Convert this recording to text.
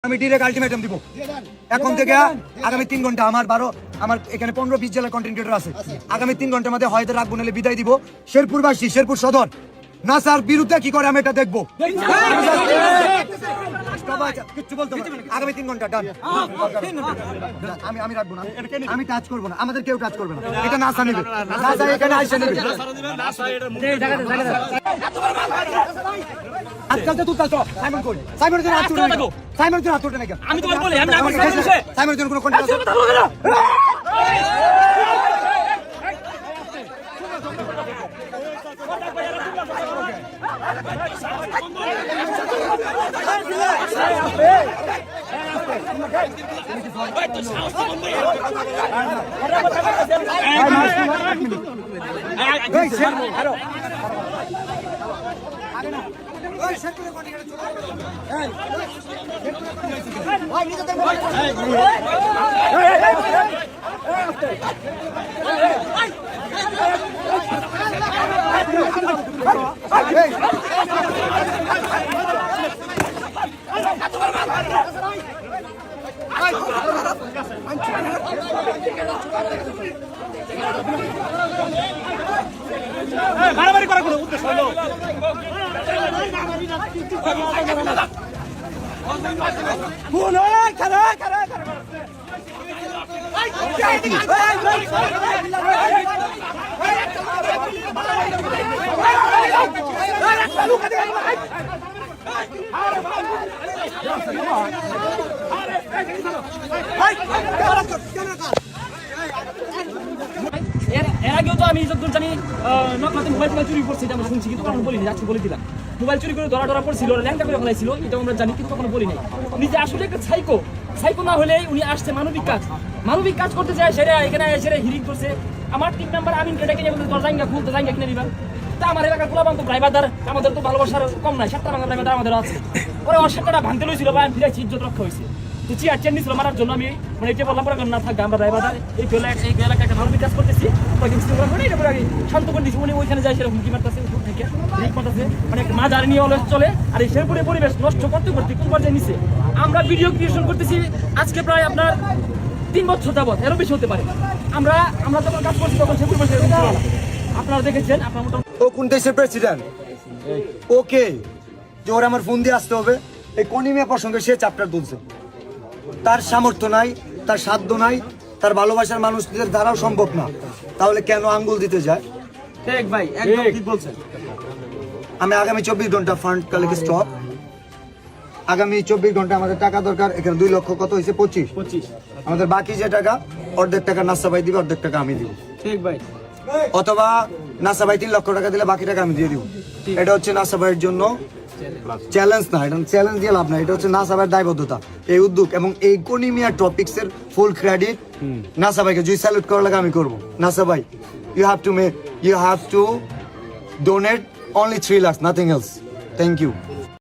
আমি direct ultimatum দিব এখন থেকে আগামী 3 ঘন্টা আমার এখানে 15-20 জেলার কন্টেন্ট ক্রিয়েটর আছে আগামী 3 ঘন্টার মধ্যে হয়তো রাখবো নাহলে বিদায় দিব শেরপুরবাসী শেরপুর সদর নাসার বিরুদ্ধে কি করে আমি এটা দেখবো কিচ্ছু বলতে আগামী 3 ঘন্টা ডান আমি রাখবো না আমি টাচ করবো না আমাদের কেউ টাচ করবে না এটা নাসা নেবে নাসা এখানে আইসা নেবে আজকাল তো তুই সাইমন কই সাইমনের জন্য হাত তুলে সাইমনের জন্য হাত তুলে নাকি আমি তোমার বলি আমি না করছি সাইমনের জন্য কোনো কন্ট্যাক্ট আছে মারামারি করার কোনো উদ্দেশ্য হলো এর আগেও তো আমি যতদূর জানি নকলাতে মোবাইল চুরি করছে এটা আমরা শুনছি কিন্তু কখনো বলিনি আজকে বলে দিলাম মোবাইল চুরি করে ধরা পড়ছিল ল্যাংটা করে ফেলাইছিল এটা আমরা জানি কিন্তু কখনো বলি নাই নিজে আসলে একটা সাইকো না হলেই উনি আসছে মানবিক কাজ করতে চায় সেটা এখানে এসে হিরিং করছে আমার 3 নাম্বার আমিন কেটে বলতে তোর জায়গা খুলতে জায়গা কিনে দিবা তা আমার এলাকার গোলাবান তো ড্রাইভারদার আমাদের তো ভালোবাসার কম নাই 7টা বাংলা ড্রাইভার আমাদের আছে পরে ওর 7টা ভাঙতে লইছিল বা আমি ফিরেছি ইজ্জত রক্ষা হয়েছে তো চেয়ার নিছিল মারার জন্য আমি মানে এটা বললাম পরে না থাকবে আমরা ড্রাইভারদার এই এলাকায় একটা মানবিক কাজ করতেছি শান্ত করে দিচ্ছি উনি ওইখানে যায় সেরকম কি মারতেছে থেকে মারতেছে মানে মা জারি নিয়ে অলস চলে আর এই শেরপুরের পরিবেশ নষ্ট করতে কোন পর্যায়ে নিচ্ছে আমরা ভিডিও ক্রিয়েশন করতেছি আজকে প্রায় আপনার 3 বছর যাবত এরও বেশি হতে পারে আমরা যখন কাজ করছি তখন শেরপুর বসে আপনারা দেখেছেন আপনার মোটামুটি ও কোন দেশের প্রেসিডেন্ট ওকে যে ওর আমার ফোন দিয়ে আসতে হবে এই কনিমিয়া প্রসঙ্গে সে চ্যাপ্টার তুলছে তার সামর্থ্য নাই তার সাধ্য নাই তার ভালোবাসার মানুষদের দ্বারাও সম্ভব না তাহলে কেন আঙ্গুল দিতে যায় ঠিক ভাই একদম ঠিক বলছেন আমি আগামী 24 ঘন্টা ফান্ড কালেক্ট স্টপ আগামী 24 ঘন্টা আমাদের টাকা দরকার এখানে 2 লক্ষ কত হয়েছে 25 আমাদের বাকি যে টাকা অর্ধেক টাকা নাসা ভাই দিবে অর্ধেক টাকা আমি দিব ঠিক ভাই অথবা নাসা ভাই 3 লক্ষ টাকা দিলে বাকি টাকা আমি দিয়ে দিব এটা হচ্ছে নাসা ভাইয়ের জন্য চ্যালেঞ্জ না এটা চ্যালেঞ্জ দিয়ে লাভ না এটা হচ্ছে নাসা ভাইয়ের দায়বদ্ধতা এই উদ্যোগ এবং এই কোনিমিয়া টপিকস এর ফুল ক্রেডিট নাসা ভাইকে যদি স্যালুট করার লাগে আমি করব নাসা ভাই you have to donate only 3 lakhs nothing else thank you